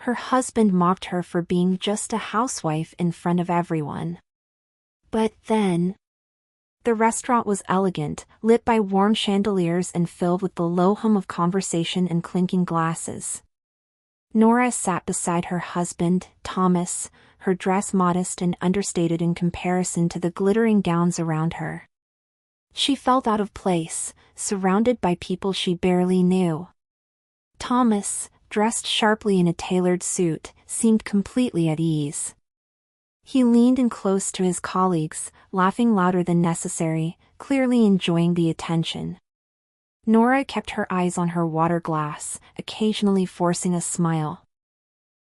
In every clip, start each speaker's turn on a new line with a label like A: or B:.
A: Her husband mocked her for being just a housewife in front of everyone. But then, the restaurant was elegant, lit by warm chandeliers and filled with the low hum of conversation and clinking glasses. Nora sat beside her husband, Thomas, her dress modest and understated in comparison to the glittering gowns around her. She felt out of place, surrounded by people she barely knew. Thomas, dressed sharply in a tailored suit, seemed completely at ease. He leaned in close to his colleagues, laughing louder than necessary, clearly enjoying the attention. Nora kept her eyes on her water glass, occasionally forcing a smile.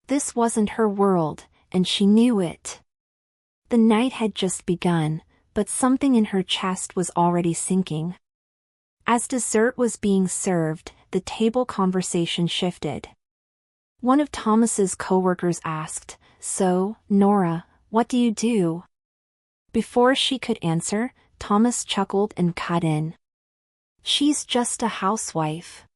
A: This wasn't her world, and she knew it. The night had just begun, but something in her chest was already sinking. As dessert was being served, the table conversation shifted. One of Thomas's coworkers asked, "So, Nora, what do you do?" Before she could answer, Thomas chuckled and cut in. "She's just a housewife.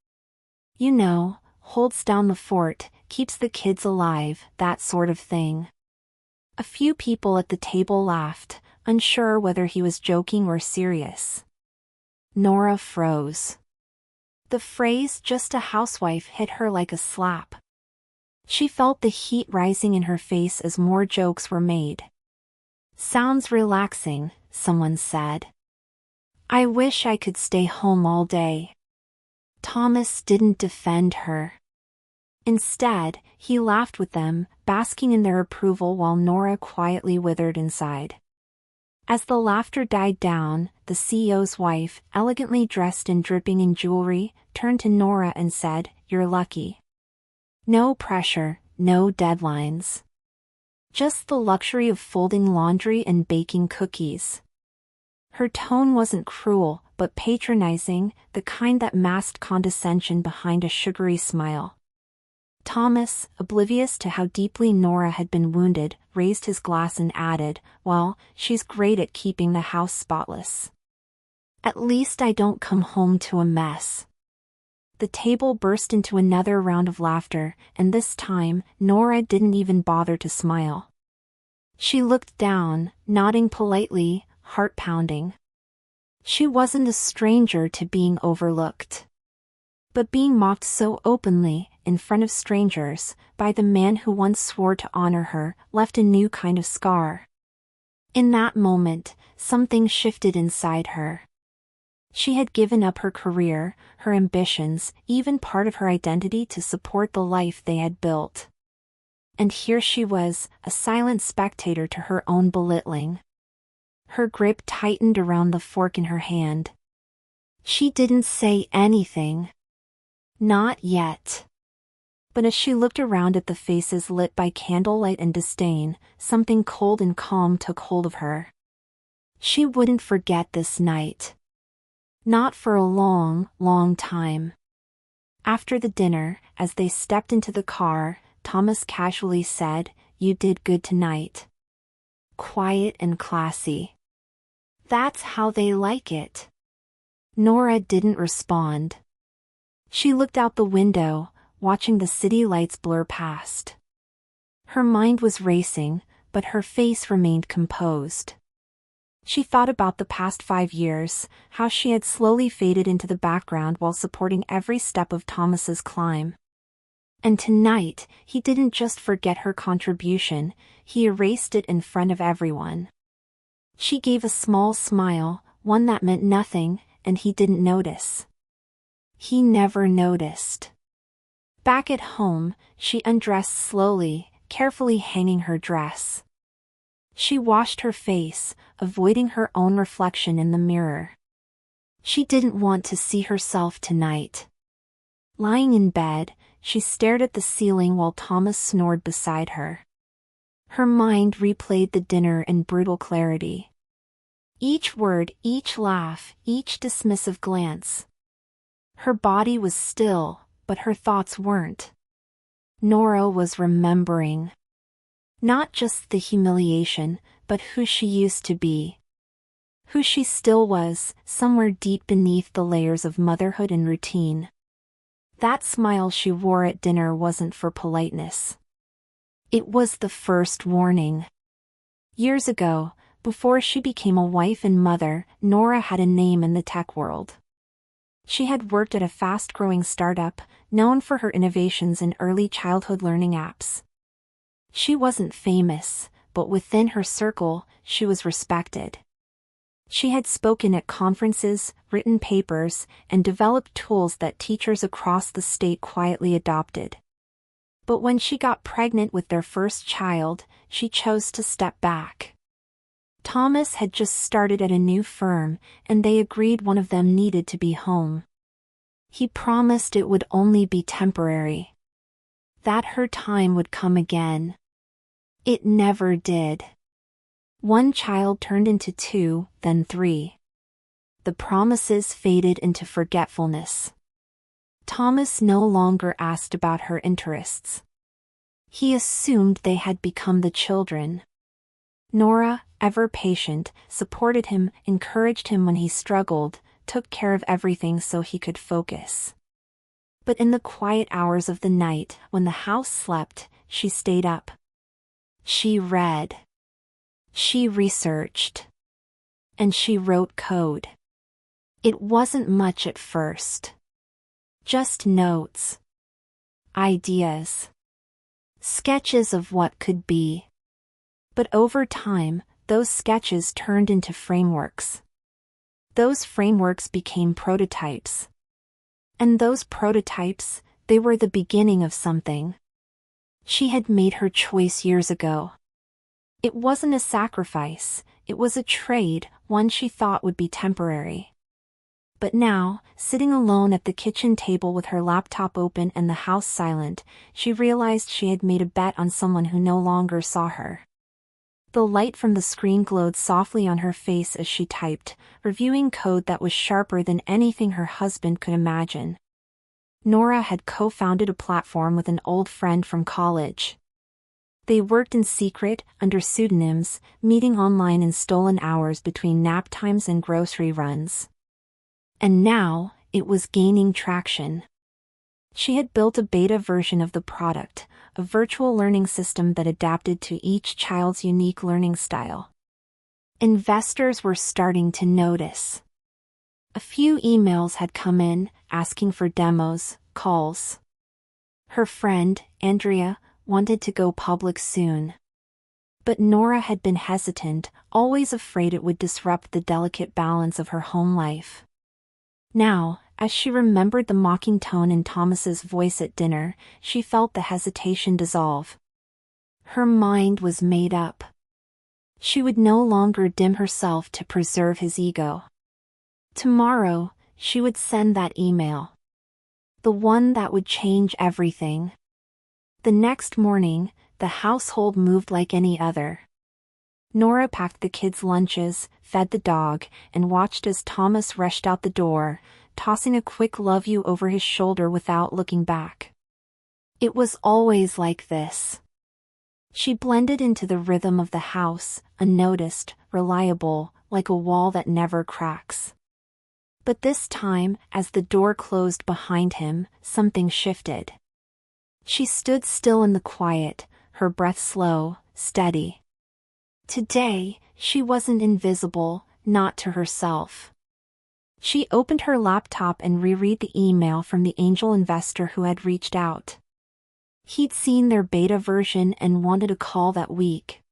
A: You know, holds down the fort, keeps the kids alive, that sort of thing." A few people at the table laughed, unsure whether he was joking or serious. Nora froze. The phrase "just a housewife" hit her like a slap. She felt the heat rising in her face as more jokes were made. "Sounds relaxing," someone said. "I wish I could stay home all day." Thomas didn't defend her. Instead, he laughed with them, basking in their approval while Nora quietly withered inside. As the laughter died down, the CEO's wife, elegantly dressed and dripping in jewelry, turned to Nora and said, "You're lucky. No pressure, no deadlines. Just the luxury of folding laundry and baking cookies." Her tone wasn't cruel, but patronizing, the kind that masked condescension behind a sugary smile. Thomas, oblivious to how deeply Nora had been wounded, raised his glass and added, "Well, she's great at keeping the house spotless. At least I don't come home to a mess." The table burst into another round of laughter, and this time, Nora didn't even bother to smile. She looked down, nodding politely, heart pounding. She wasn't a stranger to being overlooked. But being mocked so openly, in front of strangers, by the man who once swore to honor her, left a new kind of scar. In that moment, something shifted inside her. She had given up her career, her ambitions, even part of her identity to support the life they had built. And here she was, a silent spectator to her own belittling. Her grip tightened around the fork in her hand. She didn't say anything. Not yet. But as she looked around at the faces lit by candlelight and disdain, something cold and calm took hold of her. She wouldn't forget this night. Not for a long, long time. After the dinner, as they stepped into the car, Thomas casually said, "You did good tonight. Quiet and classy. That's how they like it." Nora didn't respond. She looked out the window, watching the city lights blur past. Her mind was racing, but her face remained composed. She thought about the past 5 years, how she had slowly faded into the background while supporting every step of Thomas's climb. And tonight, he didn't just forget her contribution, he erased it in front of everyone. She gave a small smile, one that meant nothing, and he didn't notice. He never noticed. Back at home, she undressed slowly, carefully hanging her dress. She washed her face, avoiding her own reflection in the mirror. She didn't want to see herself tonight. Lying in bed, she stared at the ceiling while Thomas snored beside her. Her mind replayed the dinner in brutal clarity. Each word, each laugh, each dismissive glance. Her body was still, but her thoughts weren't. Nora was remembering. Not just the humiliation, but who she used to be. Who she still was, somewhere deep beneath the layers of motherhood and routine. That smile she wore at dinner wasn't for politeness. It was the first warning. Years ago, before she became a wife and mother, Nora had a name in the tech world. She had worked at a fast-growing startup, known for her innovations in early childhood learning apps. She wasn't famous, but within her circle, she was respected. She had spoken at conferences, written papers, and developed tools that teachers across the state quietly adopted. But when she got pregnant with their first child, she chose to step back. Thomas had just started at a new firm, and they agreed one of them needed to be home. He promised it would only be temporary. That her time would come again. It never did. One child turned into 2, then 3. The promises faded into forgetfulness. Thomas no longer asked about her interests. He assumed they had become the children. Nora, ever patient, supported him, encouraged him when he struggled, took care of everything so he could focus. But in the quiet hours of the night, when the house slept, she stayed up. She read. She researched. And she wrote code. It wasn't much at first. Just notes. Ideas. Sketches of what could be. But over time, those sketches turned into frameworks. Those frameworks became prototypes. And those prototypes, they were the beginning of something. She had made her choice years ago. It wasn't a sacrifice, it was a trade, one she thought would be temporary. But now, sitting alone at the kitchen table with her laptop open and the house silent, she realized she had made a bet on someone who no longer saw her. The light from the screen glowed softly on her face as she typed, reviewing code that was sharper than anything her husband could imagine. Nora had co-founded a platform with an old friend from college. They worked in secret, under pseudonyms, meeting online in stolen hours between nap times and grocery runs. And now, it was gaining traction. She had built a beta version of the product, a virtual learning system that adapted to each child's unique learning style. Investors were starting to notice. A few emails had come in, asking for demos, calls. Her friend, Andrea, wanted to go public soon. But Nora had been hesitant, always afraid it would disrupt the delicate balance of her home life. Now, as she remembered the mocking tone in Thomas's voice at dinner, she felt the hesitation dissolve. Her mind was made up. She would no longer dim herself to preserve his ego. Tomorrow, she would send that email. The one that would change everything. The next morning, the household moved like any other. Nora packed the kids' lunches, fed the dog, and watched as Thomas rushed out the door, tossing a quick love you over his shoulder without looking back. It was always like this. She blended into the rhythm of the house, unnoticed, reliable, like a wall that never cracks. But this time, as the door closed behind him, something shifted. She stood still in the quiet, her breath slow, steady. Today, she wasn't invisible, not to herself. She opened her laptop and reread the email from the angel investor who had reached out. He'd seen their beta version and wanted a call that week.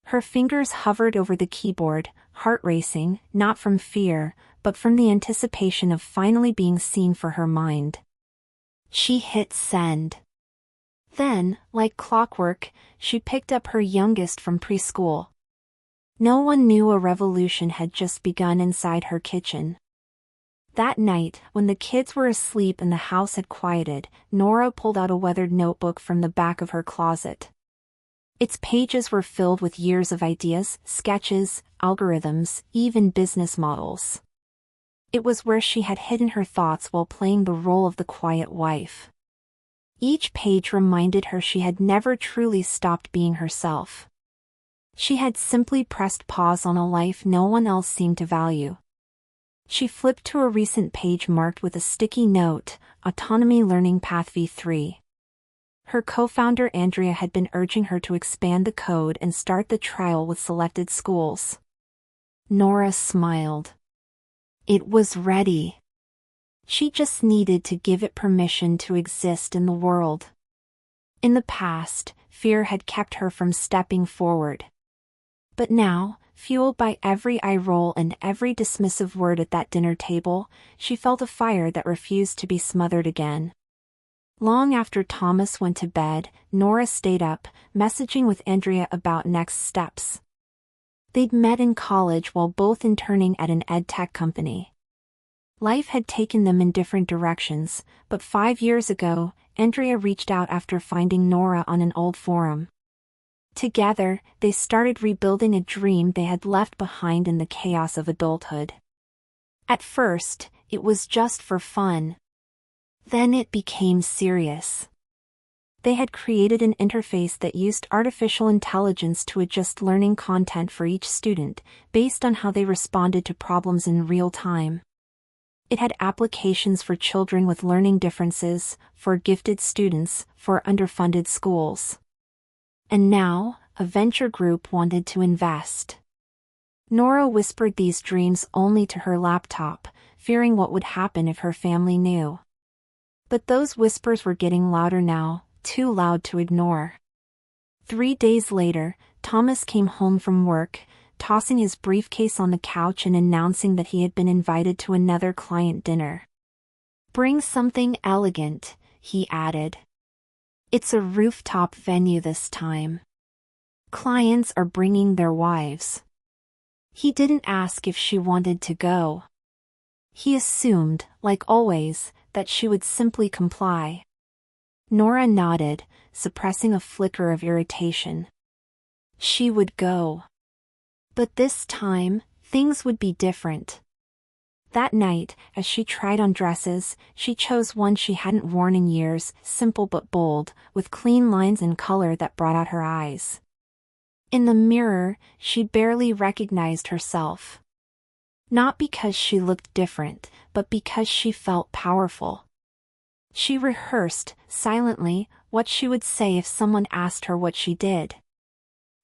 A: Her fingers hovered over the keyboard, heart racing, not from fear, but from the anticipation of finally being seen for her mind. She hit send. Then, like clockwork, she picked up her youngest from preschool. No one knew a revolution had just begun inside her kitchen. That night, when the kids were asleep and the house had quieted, Nora pulled out a weathered notebook from the back of her closet. Its pages were filled with years of ideas, sketches, algorithms, even business models. It was where she had hidden her thoughts while playing the role of the quiet wife. Each page reminded her she had never truly stopped being herself. She had simply pressed pause on a life no one else seemed to value. She flipped to a recent page marked with a sticky note, Autonomy Learning Path V3. Her co-founder Andrea had been urging her to expand the code and start the trial with selected schools. Nora smiled. It was ready. She just needed to give it permission to exist in the world. In the past, fear had kept her from stepping forward. But now, fueled by every eye roll and every dismissive word at that dinner table, she felt a fire that refused to be smothered again. Long after Thomas went to bed, Nora stayed up, messaging with Andrea about next steps. They'd met in college while both interning at an ed tech company. Life had taken them in different directions, but 5 years ago, Andrea reached out after finding Nora on an old forum. Together, they started rebuilding a dream they had left behind in the chaos of adulthood. At first, it was just for fun. Then it became serious. They had created an interface that used artificial intelligence to adjust learning content for each student, based on how they responded to problems in real time. It had applications for children with learning differences, for gifted students, for underfunded schools. And now, a venture group wanted to invest. Nora whispered these dreams only to her laptop, fearing what would happen if her family knew. But those whispers were getting louder now, too loud to ignore. 3 days later, Thomas came home from work, tossing his briefcase on the couch and announcing that he had been invited to another client dinner. "Bring something elegant," he added. "It's a rooftop venue this time. Clients are bringing their wives." He didn't ask if she wanted to go. He assumed, like always, that she would simply comply. Nora nodded, suppressing a flicker of irritation. She would go. But this time, things would be different. That night, as she tried on dresses, she chose one she hadn't worn in years, simple but bold, with clean lines and color that brought out her eyes. In the mirror, she barely recognized herself. Not because she looked different, but because she felt powerful. She rehearsed, silently, what she would say if someone asked her what she did.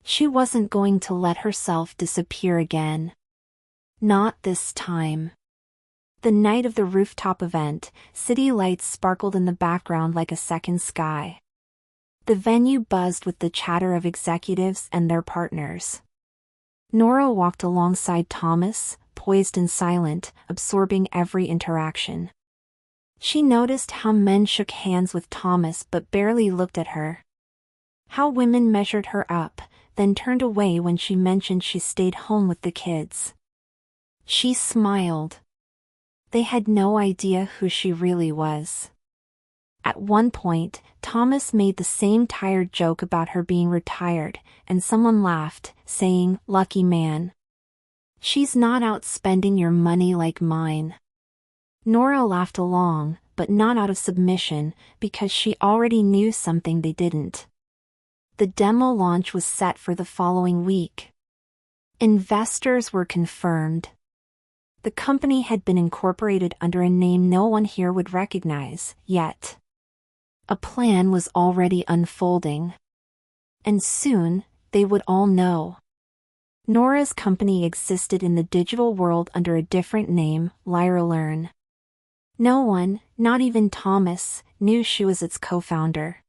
A: She wasn't going to let herself disappear again. Not this time. The night of the rooftop event, city lights sparkled in the background like a second sky. The venue buzzed with the chatter of executives and their partners. Nora walked alongside Thomas, poised and silent, absorbing every interaction. She noticed how men shook hands with Thomas but barely looked at her. How women measured her up, then turned away when she mentioned she stayed home with the kids. She smiled. They had no idea who she really was. At one point, Thomas made the same tired joke about her being retired, and someone laughed, saying, "Lucky man. She's not out spending your money like mine." Nora laughed along, but not out of submission, because she already knew something they didn't. The demo launch was set for the following week. Investors were confirmed. The company had been incorporated under a name no one here would recognize, yet. A plan was already unfolding. And soon, they would all know. Nora's company existed in the digital world under a different name, Lyra Learn. No one, not even Thomas, knew she was its co-founder.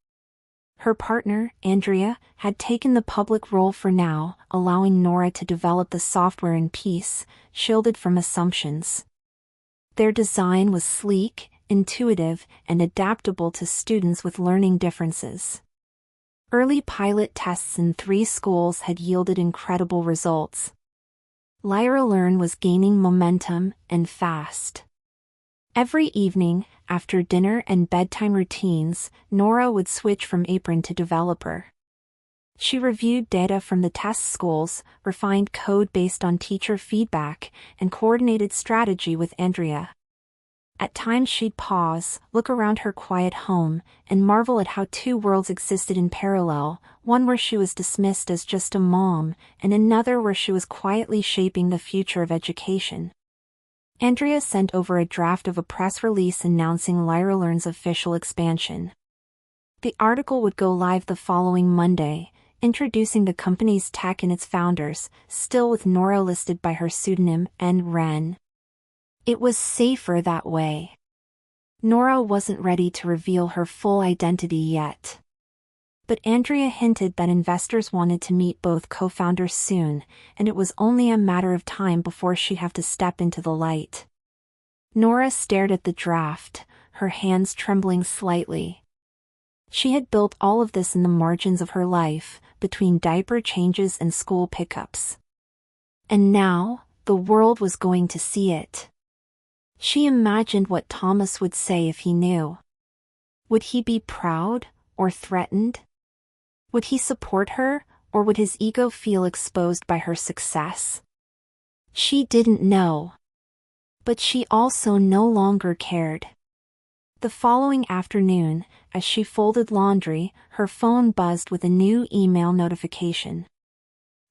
A: Her partner, Andrea, had taken the public role for now, allowing Nora to develop the software in peace, shielded from assumptions. Their design was sleek, intuitive, and adaptable to students with learning differences. Early pilot tests in 3 schools had yielded incredible results. Lyra Learn was gaining momentum, and fast. Every evening, after dinner and bedtime routines, Nora would switch from apron to developer. She reviewed data from the test schools, refined code based on teacher feedback, and coordinated strategy with Andrea. At times she'd pause, look around her quiet home, and marvel at how 2 worlds existed in parallel, one where she was dismissed as just a mom, and another where she was quietly shaping the future of education. Andrea sent over a draft of a press release announcing Lyra Learn's official expansion. The article would go live the following Monday, introducing the company's tech and its founders, still with Nora listed by her pseudonym N. Ren. It was safer that way. Nora wasn't ready to reveal her full identity yet. But Andrea hinted that investors wanted to meet both co-founders soon, and it was only a matter of time before she'd have to step into the light. Nora stared at the draft, her hands trembling slightly. She had built all of this in the margins of her life, between diaper changes and school pickups. And now, the world was going to see it. She imagined what Thomas would say if he knew. Would he be proud, or threatened? Would he support her, or would his ego feel exposed by her success? She didn't know. But she also no longer cared. The following afternoon, as she folded laundry, her phone buzzed with a new email notification.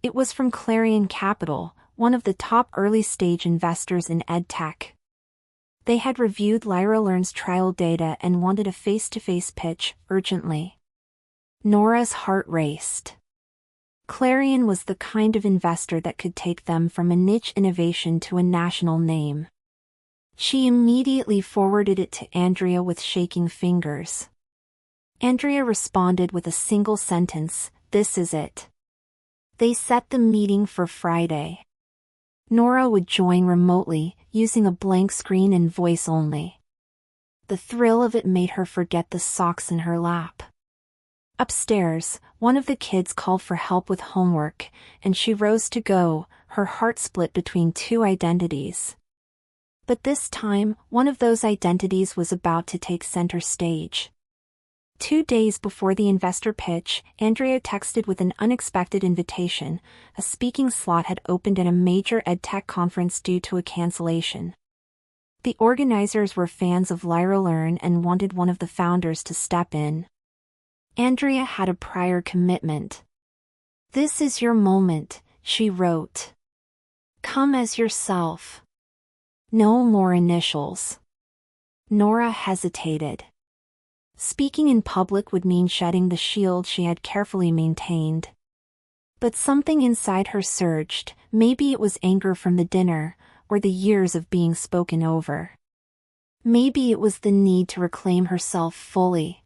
A: It was from Clarion Capital, one of the top early-stage investors in edtech. They had reviewed Lyra Learn's trial data and wanted a face-to-face pitch, urgently. Nora's heart raced. Clarion was the kind of investor that could take them from a niche innovation to a national name. She immediately forwarded it to Andrea with shaking fingers. Andrea responded with a single sentence, "This is it." They set the meeting for Friday. Nora would join remotely, using a blank screen and voice only. The thrill of it made her forget the socks in her lap. Upstairs, one of the kids called for help with homework, and she rose to go, her heart split between two identities. But this time, one of those identities was about to take center stage. 2 days before the investor pitch, Andrea texted with an unexpected invitation. A speaking slot had opened at a major edtech conference due to a cancellation. The organizers were fans of Lyra Learn and wanted one of the founders to step in. Andrea had a prior commitment. "This is your moment," she wrote. "Come as yourself. No more initials." Nora hesitated. Speaking in public would mean shedding the shield she had carefully maintained. But something inside her surged. Maybe it was anger from the dinner, or the years of being spoken over. Maybe it was the need to reclaim herself fully.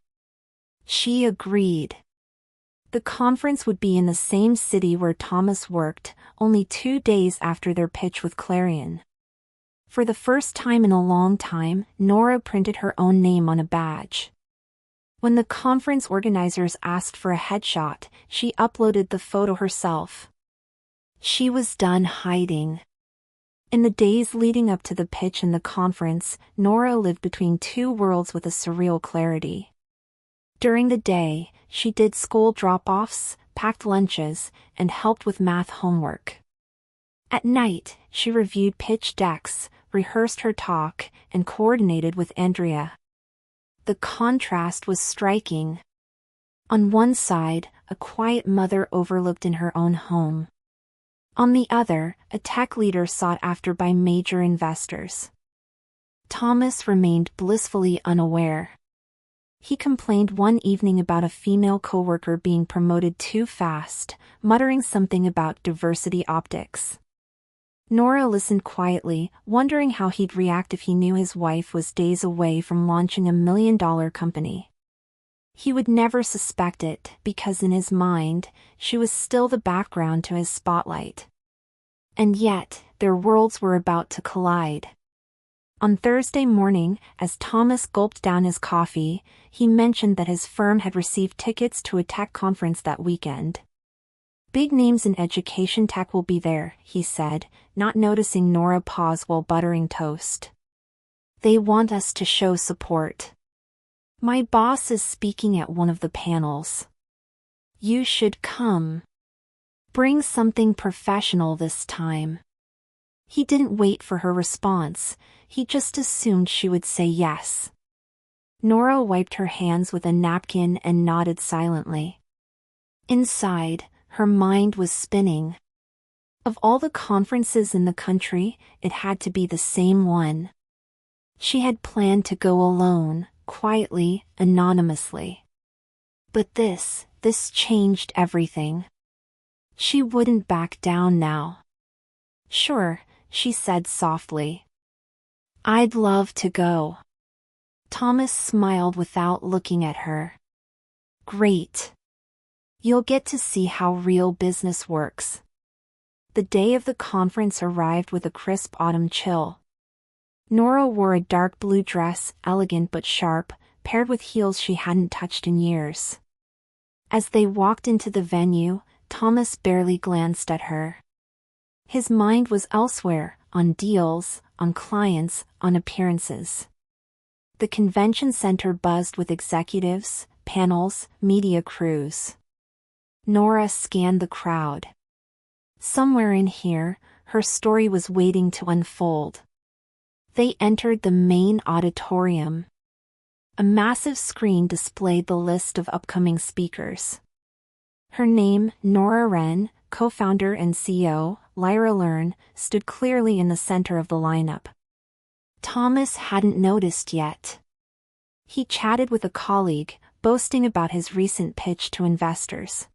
A: She agreed. The conference would be in the same city where Thomas worked, only 2 days after their pitch with Clarion. For the first time in a long time, Nora printed her own name on a badge. When the conference organizers asked for a headshot, she uploaded the photo herself. She was done hiding. In the days leading up to the pitch and the conference, Nora lived between two worlds with a surreal clarity. During the day, she did school drop-offs, packed lunches, and helped with math homework. At night, she reviewed pitch decks, rehearsed her talk, and coordinated with Andrea. The contrast was striking. On one side, a quiet mother overlooked in her own home. On the other, a tech leader sought after by major investors. Thomas remained blissfully unaware. He complained one evening about a female coworker being promoted too fast, muttering something about diversity optics. Nora listened quietly, wondering how he'd react if he knew his wife was days away from launching $1 million company. He would never suspect it, because in his mind, she was still the background to his spotlight. And yet, their worlds were about to collide. On Thursday morning, as Thomas gulped down his coffee, he mentioned that his firm had received tickets to a tech conference that weekend. "Big names in education tech will be there," he said, not noticing Nora pause while buttering toast. "They want us to show support. My boss is speaking at one of the panels. You should come. Bring something professional this time." He didn't wait for her response, he just assumed she would say yes. Nora wiped her hands with a napkin and nodded silently. Inside, her mind was spinning. Of all the conferences in the country, it had to be the same one. She had planned to go alone, quietly, anonymously. But this changed everything. She wouldn't back down now. Sure, she said softly. I'd love to go. Thomas smiled without looking at her. Great. You'll get to see how real business works. The day of the conference arrived with a crisp autumn chill. Nora wore a dark blue dress, elegant but sharp, paired with heels she hadn't touched in years. As they walked into the venue, Thomas barely glanced at her. His mind was elsewhere, on deals, on clients, on appearances. The convention center buzzed with executives, panels, media crews. Nora scanned the crowd. Somewhere in here, her story was waiting to unfold. They entered the main auditorium. A massive screen displayed the list of upcoming speakers. Her name, Nora Wren, co-founder and CEO, Lyra Learn, stood clearly in the center of the lineup. Thomas hadn't noticed yet. He chatted with a colleague, boasting about his recent pitch to investors.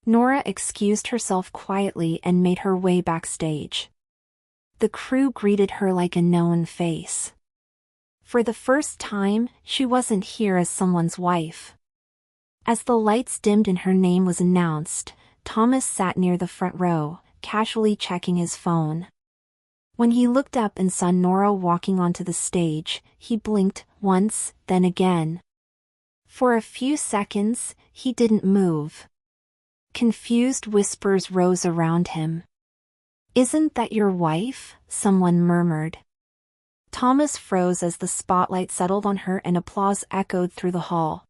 A: Nora excused herself quietly and made her way backstage. The crew greeted her like a known face. For the first time, she wasn't here as someone's wife. As the lights dimmed and her name was announced, Thomas sat near the front row, casually checking his phone. When he looked up and saw Nora walking onto the stage, he blinked once, then again. For a few seconds, he didn't move. Confused whispers rose around him. "Isn't that your wife?" someone murmured. Thomas froze as the spotlight settled on her and applause echoed through the hall.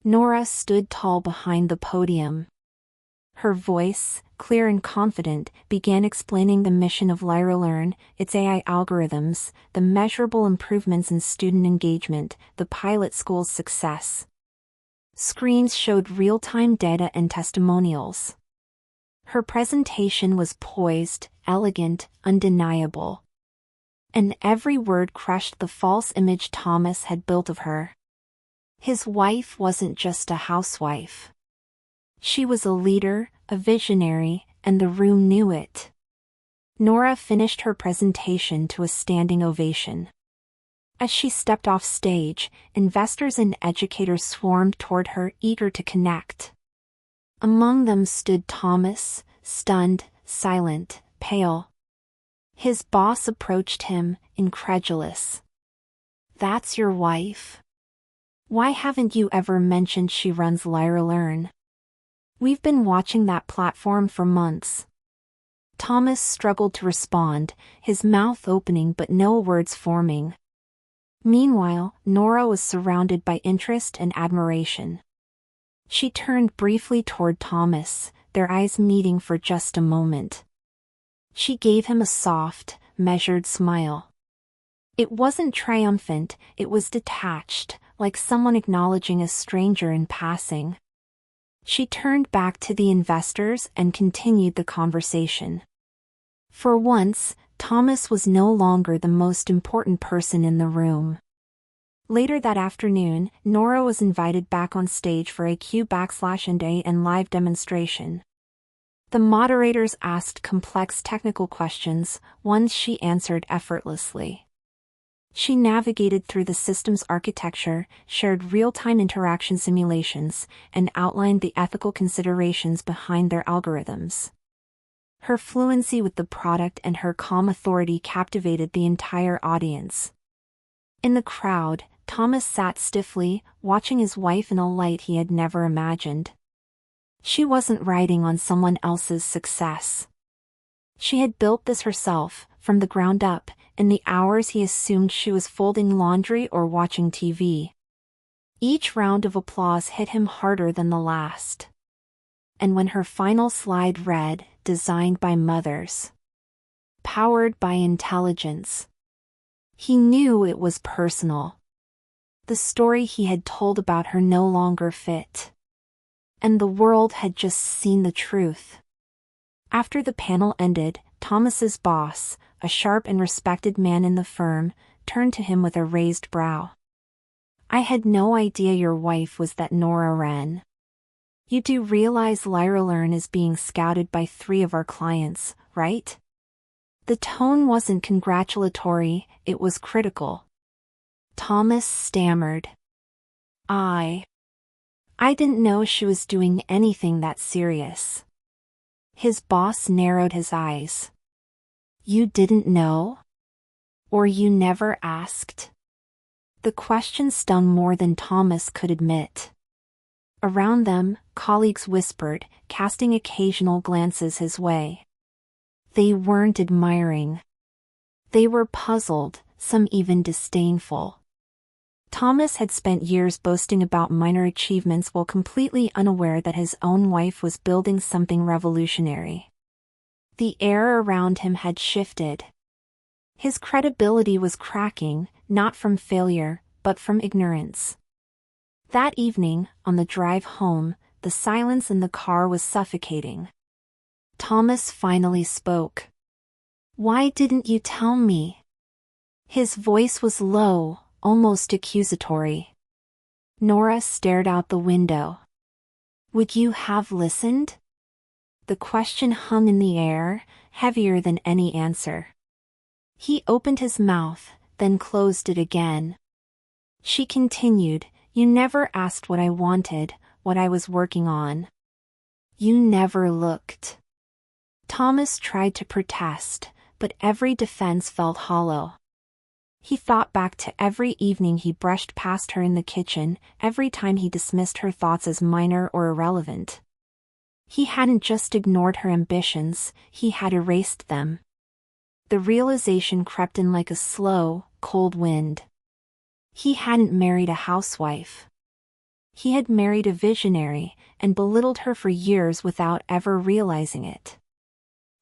A: Nora stood tall behind the podium. Her voice, clear and confident, began explaining the mission of Lyra Learn, its AI algorithms, the measurable improvements in student engagement, the pilot school's success. Screens showed real-time data and testimonials. Her presentation was poised, elegant, undeniable. And every word crushed the false image Thomas had built of her. His wife wasn't just a housewife. She was a leader, a visionary, and the room knew it. Nora finished her presentation to a standing ovation. As she stepped off stage, investors and educators swarmed toward her, eager to connect. Among them stood Thomas, stunned, silent, pale. His boss approached him, incredulous. "That's your wife? Why haven't you ever mentioned she runs Lyra Learn? We've been watching that platform for months." Thomas struggled to respond, his mouth opening but no words forming. Meanwhile, Nora was surrounded by interest and admiration. She turned briefly toward Thomas, their eyes meeting for just a moment. She gave him a soft, measured smile. It wasn't triumphant, it was detached, like someone acknowledging a stranger in passing. She turned back to the investors and continued the conversation. For once, Thomas was no longer the most important person in the room. Later that afternoon, Nora was invited back on stage for a Q&A and live demonstration. The moderators asked complex technical questions, ones she answered effortlessly. She navigated through the system's architecture, shared real-time interaction simulations, and outlined the ethical considerations behind their algorithms. Her fluency with the product and her calm authority captivated the entire audience. In the crowd, Thomas sat stiffly, watching his wife in a light he had never imagined. She wasn't riding on someone else's success. She had built this herself, from the ground up, in the hours he assumed she was folding laundry or watching TV. Each round of applause hit him harder than the last. And when her final slide read, "Designed by mothers, powered by intelligence," he knew it was personal. The story he had told about her no longer fit. And the world had just seen the truth. After the panel ended, Thomas's boss, a sharp and respected man in the firm, turned to him with a raised brow. I had no idea your wife was that Nora Wren. You do realize Lyra Learn is being scouted by 3 of our clients, right? The tone wasn't congratulatory, it was critical. Thomas stammered. I didn't know she was doing anything that serious. His boss narrowed his eyes. You didn't know? Or you never asked? The question stung more than Thomas could admit. Around them, colleagues whispered, casting occasional glances his way. They weren't admiring. They were puzzled, some even disdainful. Thomas had spent years boasting about minor achievements while completely unaware that his own wife was building something revolutionary. The air around him had shifted. His credibility was cracking, not from failure, but from ignorance. That evening, on the drive home, the silence in the car was suffocating. Thomas finally spoke. Why didn't you tell me? His voice was low, almost accusatory. Nora stared out the window. Would you have listened? The question hung in the air, heavier than any answer. He opened his mouth, then closed it again. She continued, You never asked what I wanted, what I was working on. You never looked. Thomas tried to protest, but every defense felt hollow. He thought back to every evening he brushed past her in the kitchen, every time he dismissed her thoughts as minor or irrelevant. He hadn't just ignored her ambitions, he had erased them. The realization crept in like a slow, cold wind. He hadn't married a housewife. He had married a visionary, and belittled her for years without ever realizing it.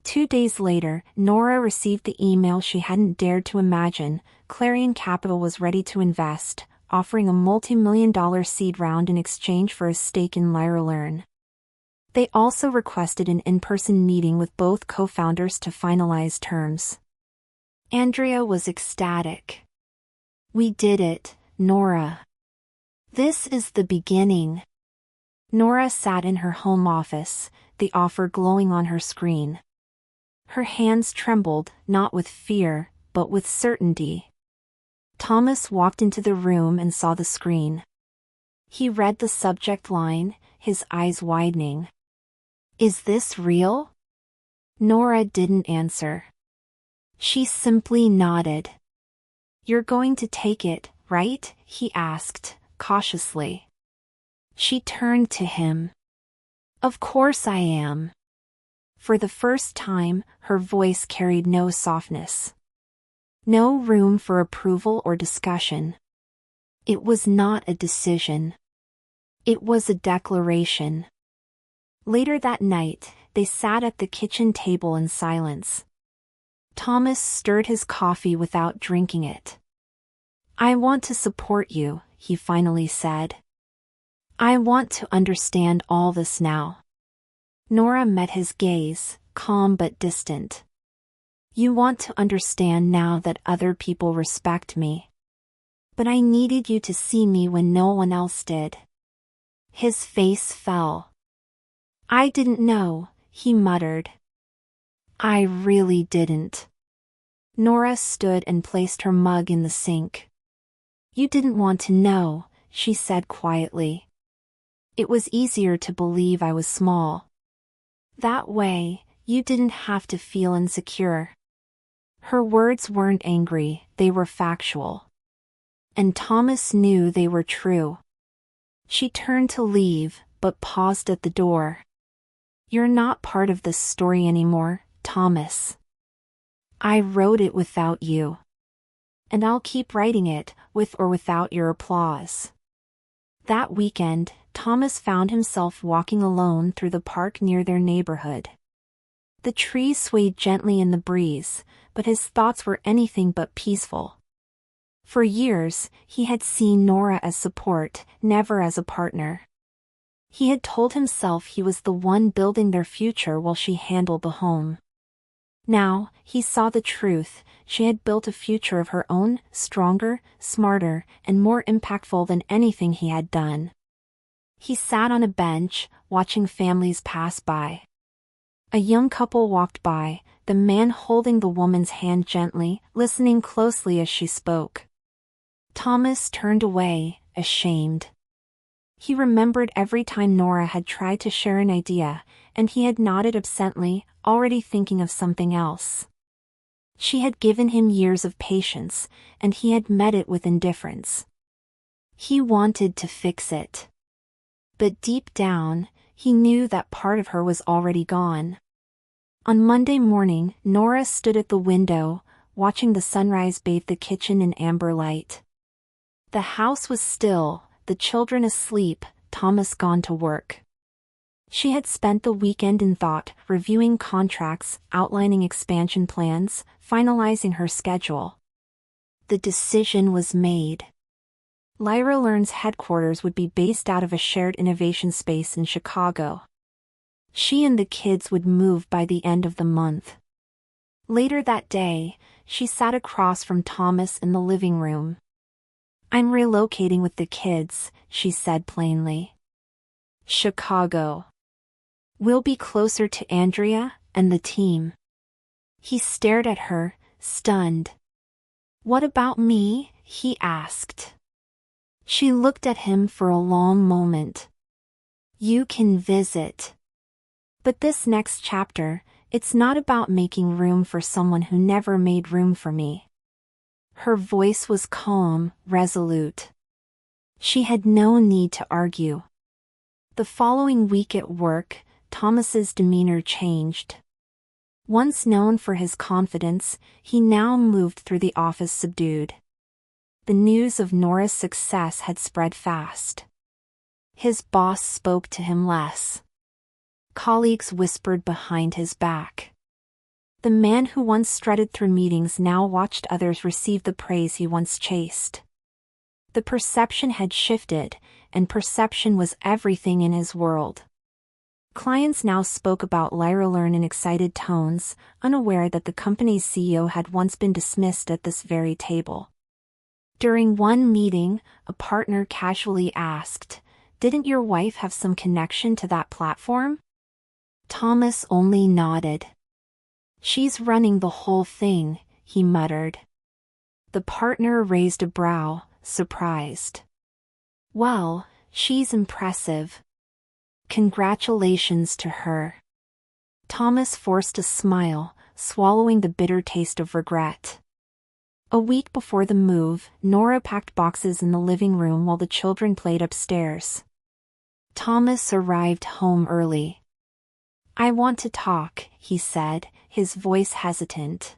A: 2 days later, Nora received the email she hadn't dared to imagine. Clarion Capital was ready to invest, offering a multi-million-dollar seed round in exchange for a stake in Lyra Learn. They also requested an in-person meeting with both co-founders to finalize terms. Andrea was ecstatic. We did it, Nora. This is the beginning. Nora sat in her home office, the offer glowing on her screen. Her hands trembled, not with fear, but with certainty. Thomas walked into the room and saw the screen. He read the subject line, his eyes widening. Is this real? Nora didn't answer. She simply nodded. You're going to take it, right? He asked, cautiously. She turned to him. Of course I am. For the first time, her voice carried no softness. No room for approval or discussion. It was not a decision. It was a declaration. Later that night, they sat at the kitchen table in silence. Thomas stirred his coffee without drinking it. I want to support you, he finally said. I want to understand all this now. Nora met his gaze, calm but distant. You want to understand now that other people respect me. But I needed you to see me when no one else did. His face fell. I didn't know, he muttered. I really didn't. Nora stood and placed her mug in the sink. You didn't want to know, she said quietly. It was easier to believe I was small. That way, you didn't have to feel insecure. Her words weren't angry, they were factual. And Thomas knew they were true. She turned to leave, but paused at the door. You're not part of this story anymore, Thomas. I wrote it without you. And I'll keep writing it, with or without your applause. That weekend, Thomas found himself walking alone through the park near their neighborhood. The trees swayed gently in the breeze, but his thoughts were anything but peaceful. For years, he had seen Nora as support, never as a partner. He had told himself he was the one building their future while she handled the home. Now, he saw the truth. She had built a future of her own, stronger, smarter, and more impactful than anything he had done. He sat on a bench, watching families pass by. A young couple walked by, the man holding the woman's hand gently, listening closely as she spoke. Thomas turned away, ashamed. He remembered every time Nora had tried to share an idea, and he had nodded absently, already thinking of something else. She had given him years of patience, and he had met it with indifference. He wanted to fix it. But deep down, he knew that part of her was already gone. On Monday morning, Nora stood at the window, watching the sunrise bathe the kitchen in amber light. The house was still, the children asleep, Thomas gone to work. She had spent the weekend in thought, reviewing contracts, outlining expansion plans, finalizing her schedule. The decision was made. Lyra Learn's headquarters would be based out of a shared innovation space in Chicago. She and the kids would move by the end of the month. Later that day, she sat across from Thomas in the living room. "I'm relocating with the kids," she said plainly. "Chicago. We'll be closer to Andrea and the team." He stared at her, stunned. "What about me?" he asked. She looked at him for a long moment. "You can visit. But this next chapter, it's not about making room for someone who never made room for me." Her voice was calm, resolute. She had no need to argue. The following week at work, Thomas's demeanor changed. Once known for his confidence, he now moved through the office subdued. The news of Nora's success had spread fast. His boss spoke to him less. Colleagues whispered behind his back. The man who once strutted through meetings now watched others receive the praise he once chased. The perception had shifted, and perception was everything in his world. Clients now spoke about Lyra Learn in excited tones, unaware that the company's CEO had once been dismissed at this very table. During one meeting, a partner casually asked, "Didn't your wife have some connection to that platform?" Thomas only nodded. "She's running the whole thing," he muttered. The partner raised a brow, surprised. "Well, she's impressive. Congratulations to her." Thomas forced a smile, swallowing the bitter taste of regret. A week before the move, Nora packed boxes in the living room while the children played upstairs. Thomas arrived home early. "I want to talk," he said, his voice hesitant.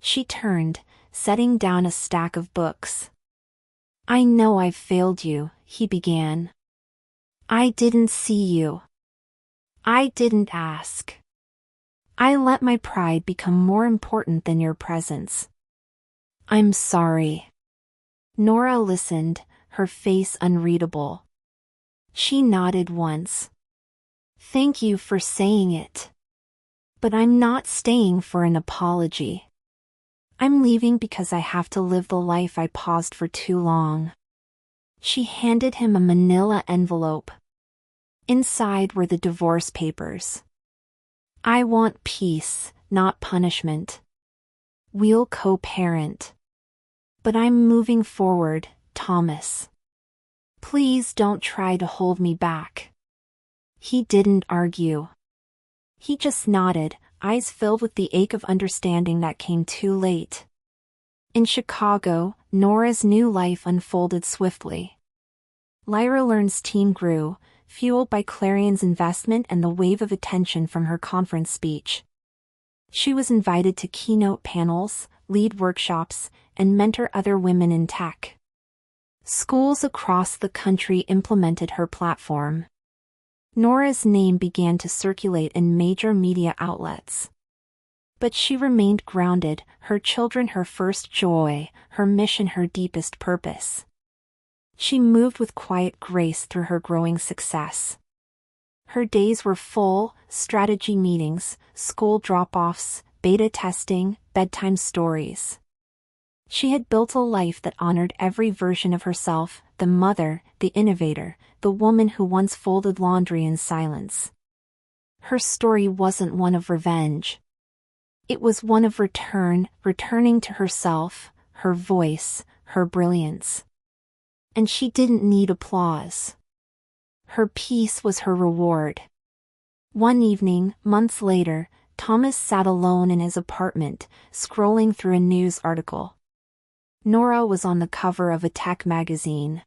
A: She turned, setting down a stack of books. "I know I've failed you," he began. "I didn't see you. I didn't ask. I let my pride become more important than your presence. I'm sorry." Nora listened, her face unreadable. She nodded once. "Thank you for saying it. But I'm not staying for an apology. I'm leaving because I have to live the life I paused for too long." She handed him a manila envelope. Inside were the divorce papers. "I want peace, not punishment. We'll co-parent. But I'm moving forward, Thomas. Please don't try to hold me back." He didn't argue. He just nodded, eyes filled with the ache of understanding that came too late. In Chicago, Nora's new life unfolded swiftly. Lyra Learn's team grew, fueled by Clarion's investment and the wave of attention from her conference speech. She was invited to keynote panels, lead workshops, and mentor other women in tech. Schools across the country implemented her platform. Nora's name began to circulate in major media outlets. But she remained grounded, her children her first joy, her mission her deepest purpose. She moved with quiet grace through her growing success. Her days were full: strategy meetings, school drop-offs, beta testing, bedtime stories. She had built a life that honored every version of herself, the mother, the innovator, the woman who once folded laundry in silence. Her story wasn't one of revenge. It was one of returning to herself, her voice, her brilliance. And she didn't need applause. Her peace was her reward. One evening, months later, Thomas sat alone in his apartment, scrolling through a news article. Nora was on the cover of a tech magazine.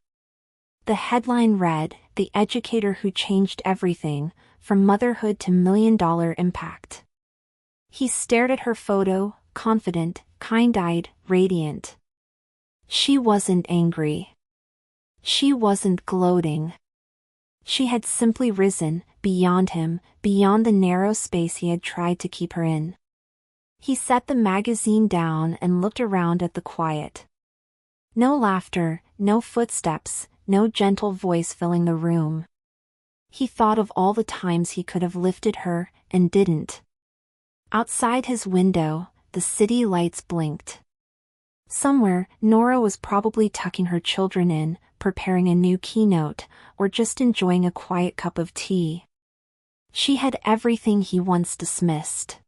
A: The headline read, "The Educator Who Changed Everything, From Motherhood to $1 Million Impact." He stared at her photo, confident, kind-eyed, radiant. She wasn't angry. She wasn't gloating. She had simply risen, beyond him, beyond the narrow space he had tried to keep her in. He set the magazine down and looked around at the quiet. No laughter, no footsteps, no gentle voice filling the room. He thought of all the times he could have lifted her, and didn't. Outside his window, the city lights blinked. Somewhere, Nora was probably tucking her children in, preparing a new keynote, or just enjoying a quiet cup of tea. She had everything he once dismissed.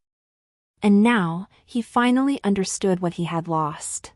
A: And now, he finally understood what he had lost.